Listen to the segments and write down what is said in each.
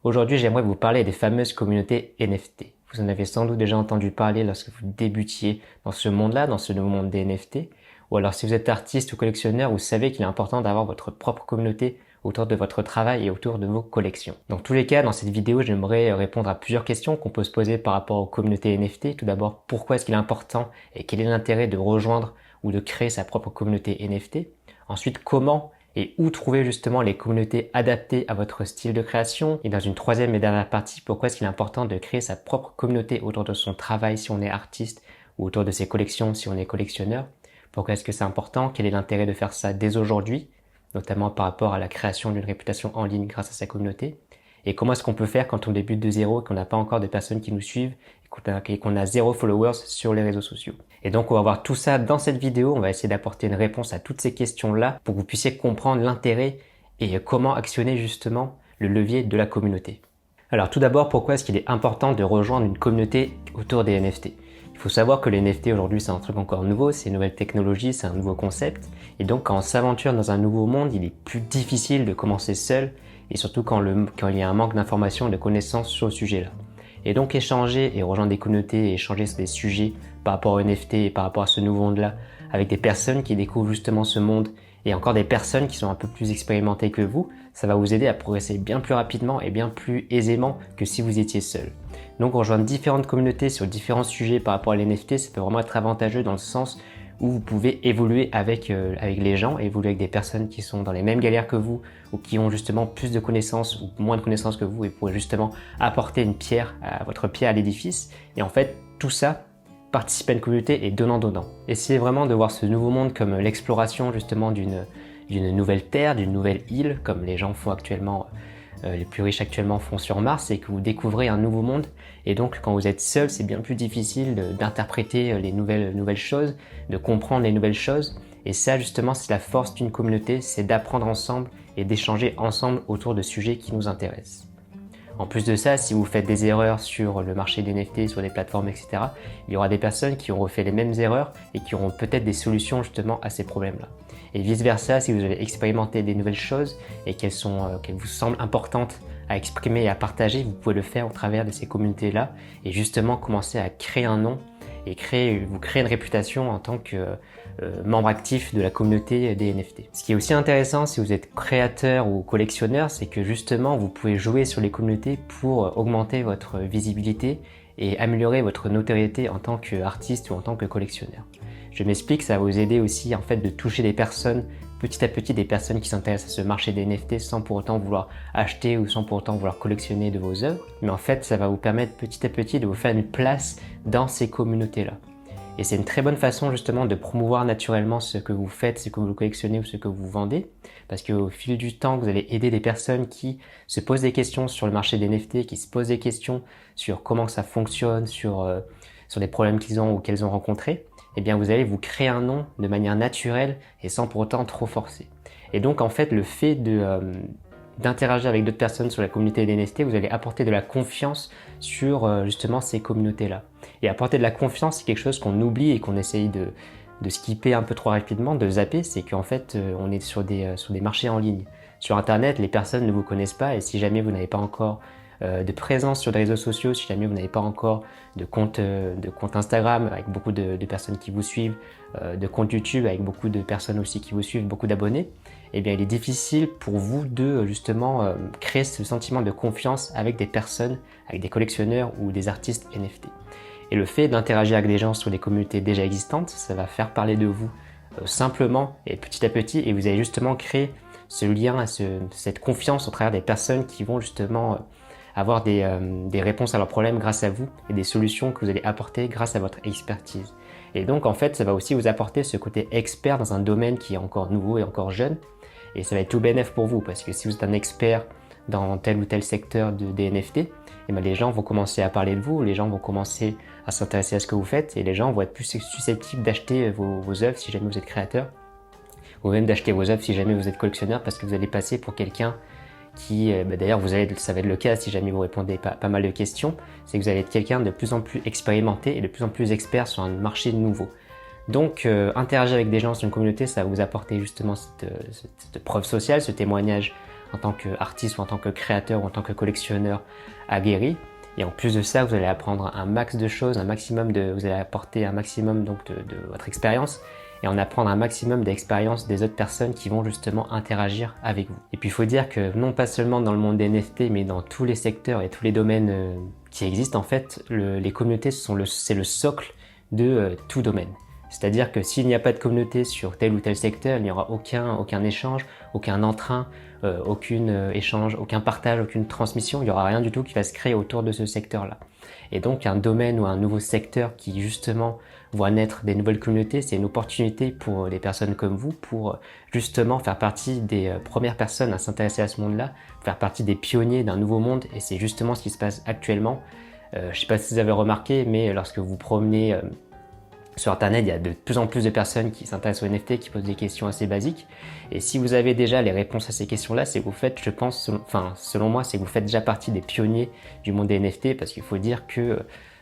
Aujourd'hui, j'aimerais vous parler des fameuses communautés NFT. Vous en avez sans doute déjà entendu parler lorsque vous débutiez dans ce monde-là, dans ce nouveau monde des NFT. Ou alors si vous êtes artiste ou collectionneur, vous savez qu'il est important d'avoir votre propre communauté autour de votre travail et autour de vos collections. Dans tous les cas, dans cette vidéo, j'aimerais répondre à plusieurs questions qu'on peut se poser par rapport aux communautés NFT. Tout d'abord, pourquoi est-ce qu'il est important et quel est l'intérêt de rejoindre ou de créer sa propre communauté NFT? Ensuite, comment et où trouver justement les communautés adaptées à votre style de création. Et dans une troisième et dernière partie, pourquoi est-ce qu'il est important de créer sa propre communauté autour de son travail si on est artiste ou autour de ses collections si on est collectionneur. Pourquoi est-ce que c'est important? Quel est l'intérêt de faire ça dès aujourd'hui, notamment par rapport à la création d'une réputation en ligne grâce à sa communauté? Et comment est-ce qu'on peut faire quand on débute de zéro, qu'on n'a pas encore de personnes qui nous suivent et qu'on a 0 followers sur les réseaux sociaux. Et donc on va voir tout ça dans cette vidéo, on va essayer d'apporter une réponse à toutes ces questions-là pour que vous puissiez comprendre l'intérêt et comment actionner justement le levier de la communauté. Alors tout d'abord, pourquoi est-ce qu'il est important de rejoindre une communauté autour des NFT? Il faut savoir que les NFT aujourd'hui c'est un truc encore nouveau, c'est une nouvelle technologie, c'est un nouveau concept. Et donc quand on s'aventure dans un nouveau monde, il est plus difficile de commencer seul et surtout quand il y a un manque d'informations et de connaissances sur le sujet-là. Et donc échanger et rejoindre des communautés et échanger sur des sujets par rapport aux NFT et par rapport à ce nouveau monde-là avec des personnes qui découvrent justement ce monde et encore des personnes qui sont un peu plus expérimentées que vous, ça va vous aider à progresser bien plus rapidement et bien plus aisément que si vous étiez seul. Donc rejoindre différentes communautés sur différents sujets par rapport à l'NFT, ça peut vraiment être avantageux dans le sens où vous pouvez évoluer avec les gens, évoluer avec des personnes qui sont dans les mêmes galères que vous ou qui ont justement plus de connaissances ou moins de connaissances que vous et pourraient justement apporter votre pierre à l'édifice. Et en fait, tout ça, participer à une communauté et donnant-donnant. Essayez vraiment de voir ce nouveau monde comme l'exploration justement d'une nouvelle terre, d'une nouvelle île, comme les gens font actuellement, les plus riches actuellement font sur Mars, et que vous découvrez un nouveau monde. Et donc quand vous êtes seul, c'est bien plus difficile d'interpréter les nouvelles choses, de comprendre les nouvelles choses. Et ça justement, c'est la force d'une communauté, c'est d'apprendre ensemble et d'échanger ensemble autour de sujets qui nous intéressent. En plus de ça, si vous faites des erreurs sur le marché des NFT, sur des plateformes, etc., il y aura des personnes qui auront refait les mêmes erreurs et qui auront peut-être des solutions justement à ces problèmes-là. Et vice-versa, si vous avez expérimenté des nouvelles choses et qu'elles vous semblent importantes à exprimer et à partager, vous pouvez le faire au travers de ces communautés-là et justement commencer à créer un nom et vous créer une réputation en tant que membre actif de la communauté des NFT. Ce qui est aussi intéressant si vous êtes créateur ou collectionneur, c'est que justement vous pouvez jouer sur les communautés pour augmenter votre visibilité et améliorer votre notoriété en tant qu'artiste ou en tant que collectionneur. Je m'explique, ça va vous aider aussi en fait de toucher des personnes petit à petit, des personnes qui s'intéressent à ce marché des NFT sans pour autant vouloir acheter ou sans pour autant vouloir collectionner de vos œuvres. Mais en fait, ça va vous permettre petit à petit de vous faire une place dans ces communautés-là. Et c'est une très bonne façon justement de promouvoir naturellement ce que vous faites, ce que vous collectionnez ou ce que vous vendez. Parce qu'au fil du temps, vous allez aider des personnes qui se posent des questions sur le marché des NFT, qui se posent des questions sur comment ça fonctionne, sur des problèmes qu'ils ont ou qu'elles ont rencontrés. Eh bien vous allez vous créer un nom de manière naturelle et sans pour autant trop forcer. Et donc en fait le fait d'interagir avec d'autres personnes sur la communauté des NFT, vous allez apporter de la confiance sur justement ces communautés-là. Et apporter de la confiance, c'est quelque chose qu'on oublie et qu'on essaye de skipper un peu trop rapidement, de zapper, c'est qu'en fait on est sur des marchés en ligne. Sur internet, les personnes ne vous connaissent pas et si jamais vous n'avez pas encore de présence sur les réseaux sociaux, si jamais vous n'avez pas encore de compte Instagram avec beaucoup de personnes qui vous suivent, de compte YouTube avec beaucoup de personnes aussi qui vous suivent, beaucoup d'abonnés, eh bien il est difficile pour vous de justement créer ce sentiment de confiance avec des personnes, avec des collectionneurs ou des artistes NFT. Et le fait d'interagir avec des gens sur des communautés déjà existantes, ça va faire parler de vous simplement et petit à petit, et vous allez justement créer ce lien, cette confiance au travers des personnes qui vont justement avoir des réponses à leurs problèmes grâce à vous et des solutions que vous allez apporter grâce à votre expertise. Et donc en fait, ça va aussi vous apporter ce côté expert dans un domaine qui est encore nouveau et encore jeune. Et ça va être tout bénéf pour vous parce que si vous êtes un expert dans tel ou tel secteur des NFT, et bien les gens vont commencer à parler de vous, les gens vont commencer à s'intéresser à ce que vous faites et les gens vont être plus susceptibles d'acheter vos œuvres si jamais vous êtes créateur ou même d'acheter vos œuvres si jamais vous êtes collectionneur parce que vous allez passer pour quelqu'un qui, d'ailleurs ça va être le cas si jamais vous répondez pas mal de questions, c'est que vous allez être quelqu'un de plus en plus expérimenté et de plus en plus expert sur un marché nouveau. Donc interagir avec des gens sur une communauté, ça va vous apporter justement cette preuve sociale, ce témoignage en tant qu'artiste ou en tant que créateur ou en tant que collectionneur aguerri. Et en plus de ça, vous allez apprendre un max de choses, vous allez apporter un maximum donc de votre expérience et en apprendre un maximum d'expérience des autres personnes qui vont justement interagir avec vous. Et puis il faut dire que non pas seulement dans le monde des NFT, mais dans tous les secteurs et tous les domaines qui existent, en fait, les communautés c'est le socle de tout domaine. C'est-à-dire que s'il n'y a pas de communauté sur tel ou tel secteur, il n'y aura aucun échange, aucun entrain, aucun échange, aucun partage, aucune transmission, il n'y aura rien du tout qui va se créer autour de ce secteur-là. Et donc un domaine ou un nouveau secteur qui justement voit naître des nouvelles communautés, c'est une opportunité pour des personnes comme vous pour justement faire partie des premières personnes à s'intéresser à ce monde-là, faire partie des pionniers d'un nouveau monde, et c'est justement ce qui se passe actuellement. Je ne sais pas si vous avez remarqué, mais lorsque vous promenez sur Internet, il y a de plus en plus de personnes qui s'intéressent aux NFT, qui posent des questions assez basiques. Et si vous avez déjà les réponses à ces questions-là, c'est que vous faites, je pense, selon moi, c'est que vous faites déjà partie des pionniers du monde des NFT, parce qu'il faut dire que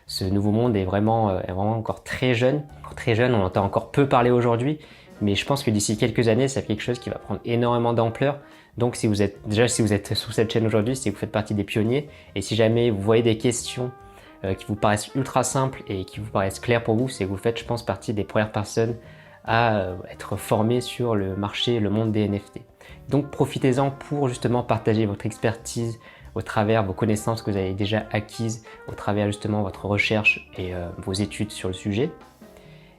ce nouveau monde est vraiment encore très jeune. On entend encore peu parler aujourd'hui, mais je pense que d'ici quelques années, c'est quelque chose qui va prendre énormément d'ampleur. Donc si vous êtes sur cette chaîne aujourd'hui, c'est que vous faites partie des pionniers. Et si jamais vous voyez des questions qui vous paraissent ultra simples et qui vous paraissent claires pour vous, c'est que vous faites, je pense, partie des premières personnes à être formées sur le marché, le monde des NFT. Donc profitez-en pour justement partager votre expertise au travers vos connaissances que vous avez déjà acquises, au travers justement votre recherche et vos études sur le sujet.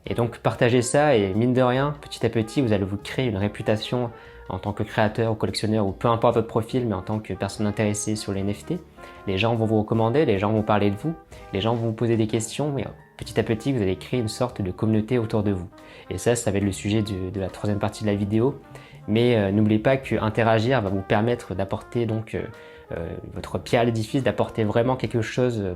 Et donc partagez ça et mine de rien, petit à petit, vous allez vous créer une réputation en tant que créateur ou collectionneur ou peu importe votre profil, mais en tant que personne intéressée sur les NFT. Les gens vont vous recommander, les gens vont parler de vous, les gens vont vous poser des questions, mais petit à petit, vous allez créer une sorte de communauté autour de vous. Et ça va être le sujet de la troisième partie de la vidéo. Mais n'oubliez pas que interagir va vous permettre d'apporter donc votre pierre à l'édifice, d'apporter vraiment quelque chose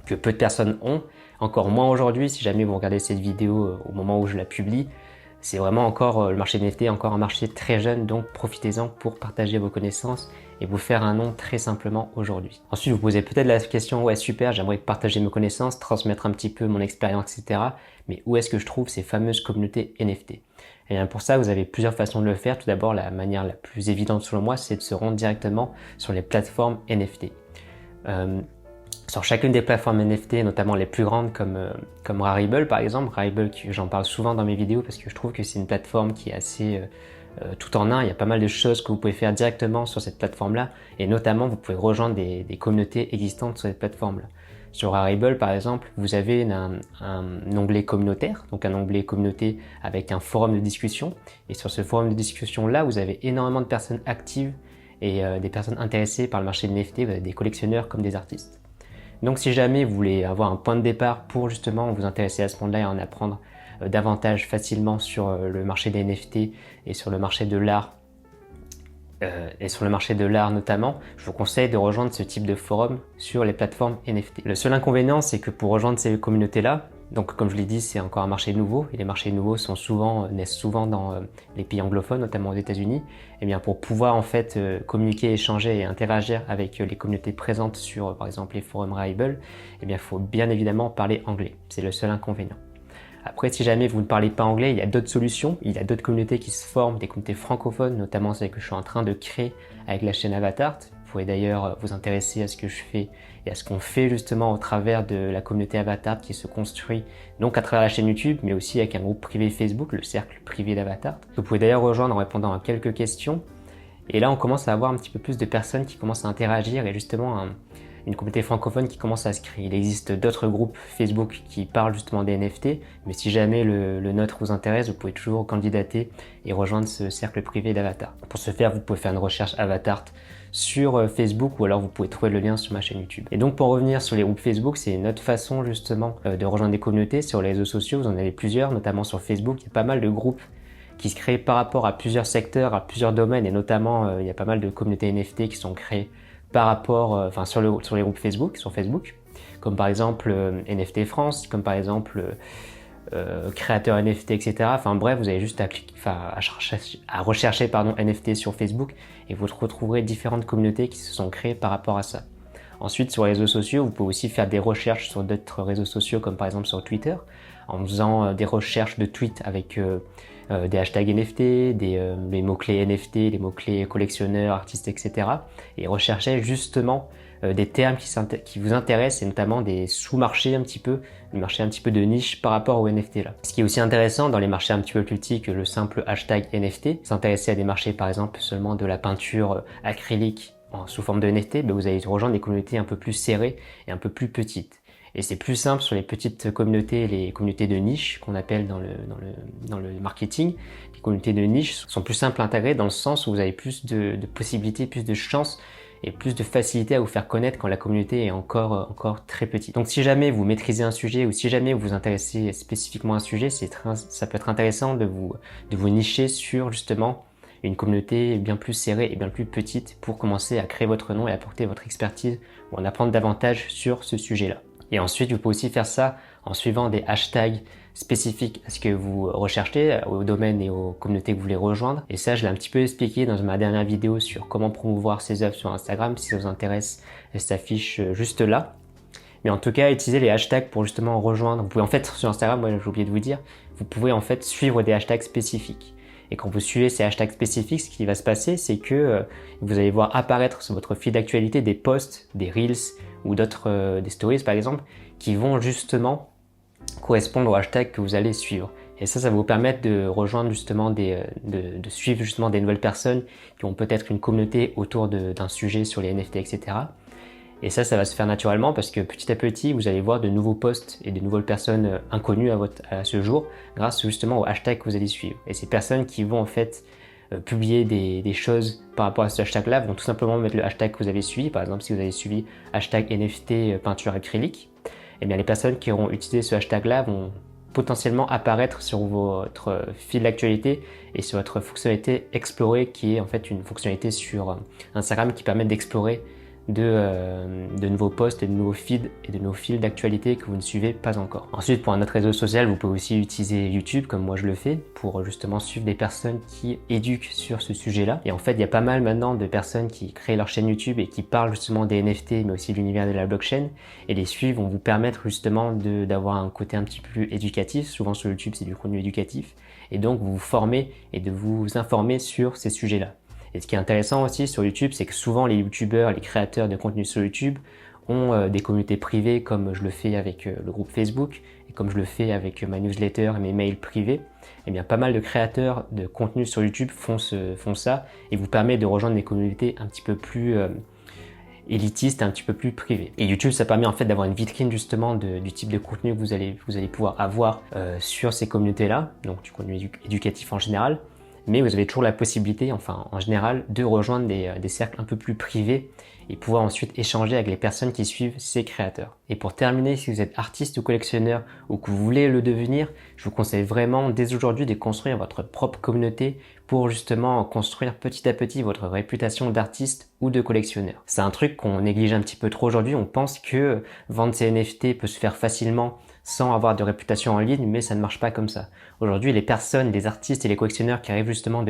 que peu de personnes ont. Encore moins aujourd'hui, si jamais vous regardez cette vidéo au moment où je la publie. C'est vraiment encore, le marché des NFT est encore un marché très jeune, donc profitez-en pour partager vos connaissances et vous faire un nom très simplement aujourd'hui. Ensuite, vous posez peut-être la question, ouais super, j'aimerais partager mes connaissances, transmettre un petit peu mon expérience, etc. Mais où est-ce que je trouve ces fameuses communautés NFT? Et bien pour ça, vous avez plusieurs façons de le faire. Tout d'abord, la manière la plus évidente selon moi, c'est de se rendre directement sur les plateformes NFT. Sur chacune des plateformes NFT, notamment les plus grandes comme Rarible par exemple, Rarible j'en parle souvent dans mes vidéos parce que je trouve que c'est une plateforme qui est assez tout en un. Il y a pas mal de choses que vous pouvez faire directement sur cette plateforme-là et notamment vous pouvez rejoindre des communautés existantes sur cette plateforme-là. Sur Rarible par exemple, vous avez un onglet communautaire, donc un onglet communauté avec un forum de discussion et sur ce forum de discussion-là, vous avez énormément de personnes actives et des personnes intéressées par le marché de NFT, vous avez des collectionneurs comme des artistes. Donc si jamais vous voulez avoir un point de départ pour justement vous intéresser à ce monde-là et en apprendre davantage facilement sur le marché des NFT et sur le marché de l'art, notamment, je vous conseille de rejoindre ce type de forum sur les plateformes NFT. Le seul inconvénient, c'est que pour rejoindre ces communautés-là, donc comme je l'ai dit, c'est encore un marché nouveau et les marchés nouveaux naissent souvent dans les pays anglophones, notamment aux États-Unis. Et bien pour pouvoir en fait communiquer, échanger et interagir avec les communautés présentes sur par exemple les forums Rarible, et bien il faut bien évidemment parler anglais. C'est le seul inconvénient. Après, si jamais vous ne parlez pas anglais, il y a d'autres solutions. Il y a d'autres communautés qui se forment, des communautés francophones, notamment celles que je suis en train de créer avec la chaîne Avatart. Vous pouvez d'ailleurs vous intéresser à ce que je fais et à ce qu'on fait justement au travers de la communauté Avatart qui se construit donc à travers la chaîne YouTube, mais aussi avec un groupe privé Facebook, le cercle privé d'Avatart. Vous pouvez d'ailleurs rejoindre en répondant à quelques questions. Et là, on commence à avoir un petit peu plus de personnes qui commencent à interagir et justement une communauté francophone qui commence à se créer. Il existe d'autres groupes Facebook qui parlent justement des NFT, mais si jamais le nôtre vous intéresse, vous pouvez toujours candidater et rejoindre ce cercle privé d'Avatart. Pour ce faire, vous pouvez faire une recherche Avatart sur Facebook ou alors vous pouvez trouver le lien sur ma chaîne YouTube. Et donc pour revenir sur les groupes Facebook, c'est une autre façon justement de rejoindre des communautés. Sur les réseaux sociaux, vous en avez plusieurs, notamment sur Facebook, il y a pas mal de groupes qui se créent par rapport à plusieurs secteurs, à plusieurs domaines et notamment il y a pas mal de communautés NFT qui sont créées par rapport, sur les groupes Facebook, sur Facebook, comme par exemple NFT France, comme par exemple créateur NFT, etc. Enfin bref, vous avez juste à rechercher NFT sur Facebook et vous retrouverez différentes communautés qui se sont créées par rapport à ça. Ensuite, sur les réseaux sociaux, vous pouvez aussi faire des recherches sur d'autres réseaux sociaux, comme par exemple sur Twitter, en faisant des recherches de tweets avec des hashtags NFT, les mots-clés NFT, les mots-clés collectionneurs, artistes, etc. Et recherchez justement des termes qui vous intéressent et notamment des sous-marchés un petit peu, des marchés un petit peu de niche par rapport aux NFT là. Ce qui est aussi intéressant dans les marchés un petit peu plus petits que le simple hashtag NFT, s'intéresser à des marchés par exemple seulement de la peinture acrylique sous forme de NFT, vous allez rejoindre des communautés un peu plus serrées et un peu plus petites. Et c'est plus simple sur les petites communautés, les communautés de niche qu'on appelle dans le marketing. Les communautés de niche sont plus simples à intégrer dans le sens où vous avez plus de possibilités, plus de chances et plus de facilité à vous faire connaître quand la communauté est encore très petite. Donc si jamais vous maîtrisez un sujet ou si jamais vous vous intéressez spécifiquement à un sujet, ça peut être intéressant de vous nicher sur justement une communauté bien plus serrée et bien plus petite pour commencer à créer votre nom et apporter votre expertise ou en apprendre davantage sur ce sujet-là. Et ensuite, vous pouvez aussi faire ça en suivant des hashtags spécifiques à ce que vous recherchez, au domaine et aux communautés que vous voulez rejoindre. Et ça, je l'ai un petit peu expliqué dans ma dernière vidéo sur comment promouvoir ses œuvres sur Instagram. Si ça vous intéresse, elle s'affiche juste là. Mais en tout cas, utilisez les hashtags pour justement rejoindre. Vous pouvez en fait, sur Instagram, moi j'ai oublié de vous dire, vous pouvez en fait suivre des hashtags spécifiques. Et quand vous suivez ces hashtags spécifiques, ce qui va se passer, c'est que vous allez voir apparaître sur votre fil d'actualité des posts, des reels ou d'autres, des stories par exemple, qui vont justement correspondre au hashtag que vous allez suivre. Et ça va vous permettre de rejoindre justement de suivre justement des nouvelles personnes qui ont peut-être une communauté autour d'un sujet sur les NFT, etc. Et ça va se faire naturellement parce que petit à petit, vous allez voir de nouveaux posts et de nouvelles personnes inconnues à ce jour grâce justement au hashtag que vous allez suivre. Et ces personnes qui vont en fait publier des choses par rapport à ce hashtag-là vont tout simplement mettre le hashtag que vous avez suivi. Par exemple, si vous avez suivi hashtag NFT peinture acrylique, eh bien les personnes qui auront utilisé ce hashtag-là vont potentiellement apparaître sur votre fil d'actualité et sur votre fonctionnalité explorer qui est en fait une fonctionnalité sur Instagram qui permet d'explorer de nouveaux posts et de nouveaux feeds et de nouveaux fils d'actualité que vous ne suivez pas encore. Ensuite, pour un autre réseau social, vous pouvez aussi utiliser YouTube comme moi je le fais pour justement suivre des personnes qui éduquent sur ce sujet-là. Et en fait, il y a pas mal maintenant de personnes qui créent leur chaîne YouTube et qui parlent justement des NFT mais aussi de l'univers de la blockchain. Et les suivre vont vous permettre justement d'avoir un côté un petit peu plus éducatif. Souvent sur YouTube, c'est du contenu éducatif. Et donc, vous vous formez et de vous informer sur ces sujets-là. Et ce qui est intéressant aussi sur YouTube, c'est que souvent les YouTubeurs, les créateurs de contenu sur YouTube ont des communautés privées comme je le fais avec le groupe Facebook et comme je le fais avec ma newsletter et mes mails privés. Eh bien, pas mal de créateurs de contenu sur YouTube font ça et vous permet de rejoindre des communautés un petit peu plus élitistes, un petit peu plus privées. Et YouTube, ça permet en fait d'avoir une vitrine justement du type de contenu que vous allez pouvoir avoir sur ces communautés-là, donc du contenu éducatif en général. Mais vous avez toujours la possibilité, enfin en général, de rejoindre des cercles un peu plus privés et pouvoir ensuite échanger avec les personnes qui suivent ces créateurs. Et pour terminer, si vous êtes artiste ou collectionneur ou que vous voulez le devenir, je vous conseille vraiment dès aujourd'hui de construire votre propre communauté pour justement construire petit à petit votre réputation d'artiste ou de collectionneur. C'est un truc qu'on néglige un petit peu trop aujourd'hui, on pense que vendre ses NFT peut se faire facilement sans avoir de réputation en ligne, mais ça ne marche pas comme ça. Aujourd'hui, les personnes, les artistes et les collectionneurs qui arrivent justement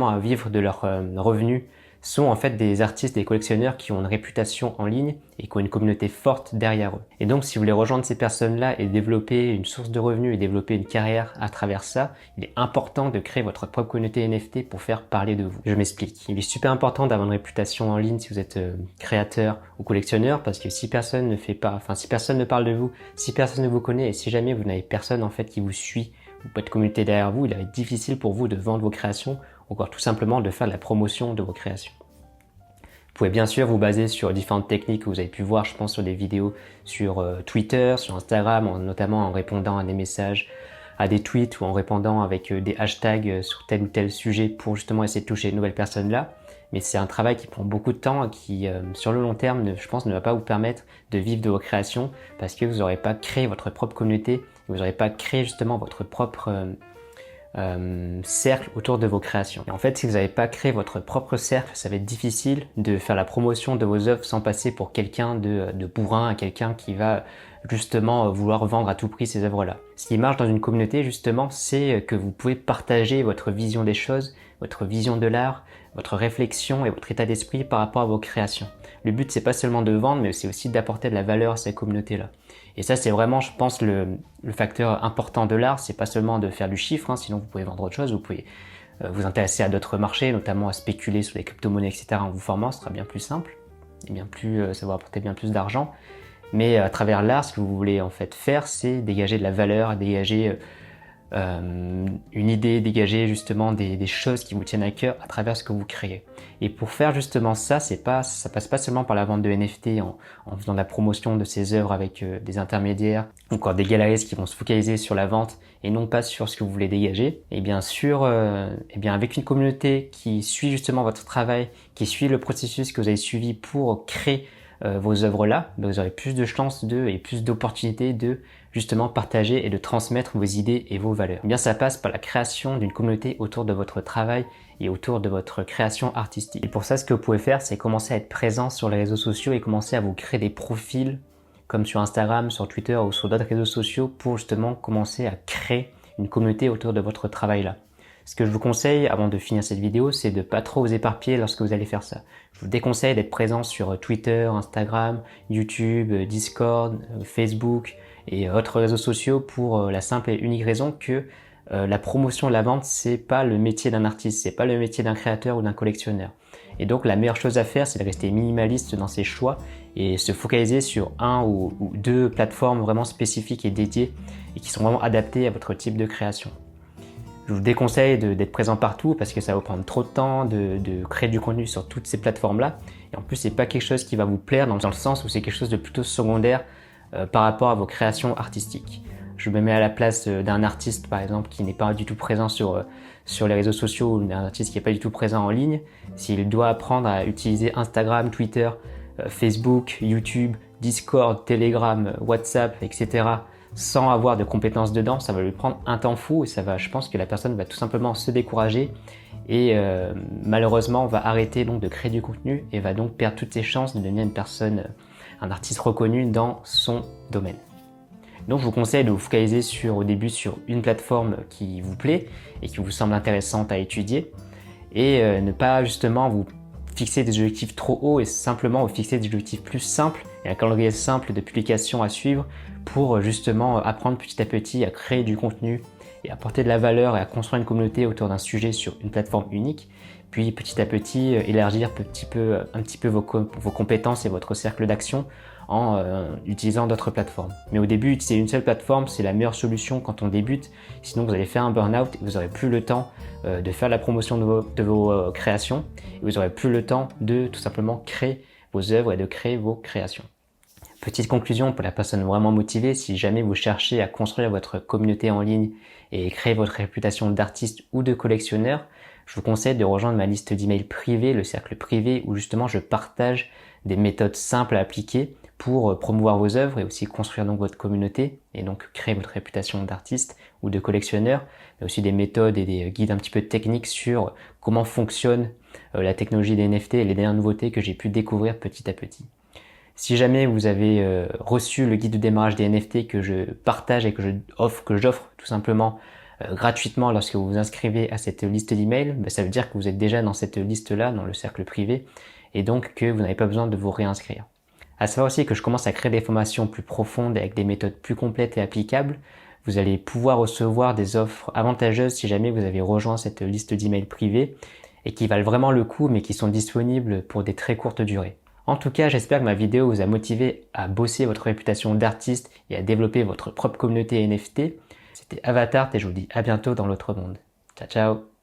à vivre de leurs revenus sont en fait des artistes, des collectionneurs qui ont une réputation en ligne et qui ont une communauté forte derrière eux. Et donc, si vous voulez rejoindre ces personnes-là et développer une source de revenus et développer une carrière à travers ça, il est important de créer votre propre communauté NFT pour faire parler de vous. Je m'explique. Il est super important d'avoir une réputation en ligne si vous êtes créateur ou collectionneur parce que si personne ne parle de vous, si personne ne vous connaît et si jamais vous n'avez personne en fait qui vous suit ou pas de communauté derrière vous, il va être difficile pour vous de vendre vos créations ou encore tout simplement de faire de la promotion de vos créations. Vous pouvez bien sûr vous baser sur différentes techniques que vous avez pu voir, je pense, sur des vidéos sur Twitter, sur Instagram, notamment en répondant à des messages, à des tweets ou en répondant avec des hashtags sur tel ou tel sujet pour justement essayer de toucher de nouvelles personnes là. Mais c'est un travail qui prend beaucoup de temps et qui, sur le long terme, je pense, ne va pas vous permettre de vivre de vos créations parce que vous n'aurez pas créé votre propre communauté, vous n'aurez pas créé justement votre propre cercle autour de vos créations. Et en fait, si vous n'avez pas créé votre propre cercle, ça va être difficile de faire la promotion de vos œuvres sans passer pour quelqu'un de bourrin, à quelqu'un qui va justement vouloir vendre à tout prix ces œuvres-là. Ce qui marche dans une communauté, justement, c'est que vous pouvez partager votre vision des choses, votre vision de l'art, votre réflexion et votre état d'esprit par rapport à vos créations. Le but, c'est pas seulement de vendre, mais c'est aussi d'apporter de la valeur à cette communauté-là. Et ça, c'est vraiment, je pense, le facteur important de l'art. C'est pas seulement de faire du chiffre, hein, sinon vous pouvez vendre autre chose, vous pouvez vous intéresser à d'autres marchés, notamment à spéculer sur les crypto-monnaies, etc. en vous formant, ce sera bien plus simple, et bien plus, ça va apporter bien plus d'argent. Mais à travers l'art, ce que vous voulez en fait faire, c'est dégager de la valeur, dégager une idée, dégager justement des choses qui vous tiennent à cœur à travers ce que vous créez. Et pour faire justement ça, ça passe pas seulement par la vente de NFT en faisant de la promotion de ces œuvres avec des intermédiaires, ou encore des galeristes qui vont se focaliser sur la vente et non pas sur ce que vous voulez dégager. Et bien sûr, avec une communauté qui suit justement votre travail, qui suit le processus que vous avez suivi pour créer vos œuvres là, vous aurez plus de chances et plus d'opportunités de justement partager et de transmettre vos idées et vos valeurs. Eh bien, ça passe par la création d'une communauté autour de votre travail et autour de votre création artistique. Et pour ça, ce que vous pouvez faire, c'est commencer à être présent sur les réseaux sociaux et commencer à vous créer des profils comme sur Instagram, sur Twitter ou sur d'autres réseaux sociaux pour justement commencer à créer une communauté autour de votre travail là. Ce que je vous conseille avant de finir cette vidéo, c'est de pas trop vous éparpiller lorsque vous allez faire ça. Je vous déconseille d'être présent sur Twitter, Instagram, YouTube, Discord, Facebook et autres réseaux sociaux pour la simple et unique raison que la promotion de la vente, c'est pas le métier d'un artiste, c'est pas le métier d'un créateur ou d'un collectionneur. Et donc la meilleure chose à faire, c'est de rester minimaliste dans ses choix et se focaliser sur un ou deux plateformes vraiment spécifiques et dédiées et qui sont vraiment adaptées à votre type de création. Je vous déconseille d'être présent partout parce que ça va vous prendre trop de temps de créer du contenu sur toutes ces plateformes-là. Et en plus, c'est pas quelque chose qui va vous plaire dans le sens où c'est quelque chose de plutôt secondaire par rapport à vos créations artistiques. Je me mets à la place d'un artiste, par exemple, qui n'est pas du tout présent sur les réseaux sociaux ou d'un artiste qui n'est pas du tout présent en ligne. S'il doit apprendre à utiliser Instagram, Twitter, Facebook, YouTube, Discord, Telegram, WhatsApp, etc., sans avoir de compétences dedans, ça va lui prendre un temps fou et je pense que la personne va tout simplement se décourager et malheureusement va arrêter donc de créer du contenu et va donc perdre toutes ses chances de devenir un artiste reconnu dans son domaine. Donc je vous conseille de vous focaliser au début sur une plateforme qui vous plaît et qui vous semble intéressante à étudier et ne pas justement vous fixer des objectifs trop hauts et simplement vous fixer des objectifs plus simples et un calendrier simple de publication à suivre pour justement apprendre petit à petit à créer du contenu et apporter de la valeur et à construire une communauté autour d'un sujet sur une plateforme unique, puis petit à petit élargir un petit peu vos compétences et votre cercle d'action en utilisant d'autres plateformes. Mais au début, utiliser une seule plateforme, c'est la meilleure solution quand on débute, sinon vous allez faire un burn-out et vous n'aurez plus le temps de faire la promotion de vos créations et vous n'aurez plus le temps de tout simplement créer vos œuvres et de créer vos créations. Petite conclusion pour la personne vraiment motivée, si jamais vous cherchez à construire votre communauté en ligne et créer votre réputation d'artiste ou de collectionneur, je vous conseille de rejoindre ma liste d'emails privée, le cercle privé, où justement je partage des méthodes simples à appliquer pour promouvoir vos œuvres et aussi construire donc votre communauté et donc créer votre réputation d'artiste ou de collectionneur, mais aussi des méthodes et des guides un petit peu techniques sur comment fonctionne la technologie des NFT et les dernières nouveautés que j'ai pu découvrir petit à petit. Si jamais vous avez reçu le guide de démarrage des NFT que je partage et que j'offre tout simplement gratuitement lorsque vous vous inscrivez à cette liste d'emails, ça veut dire que vous êtes déjà dans cette liste-là, dans le cercle privé, et donc que vous n'avez pas besoin de vous réinscrire. À savoir aussi que je commence à créer des formations plus profondes avec des méthodes plus complètes et applicables. Vous allez pouvoir recevoir des offres avantageuses si jamais vous avez rejoint cette liste d'emails privée et qui valent vraiment le coup mais qui sont disponibles pour des très courtes durées. En tout cas, j'espère que ma vidéo vous a motivé à bosser votre réputation d'artiste et à développer votre propre communauté NFT. C'était Avatar et je vous dis à bientôt dans l'autre monde. Ciao ciao!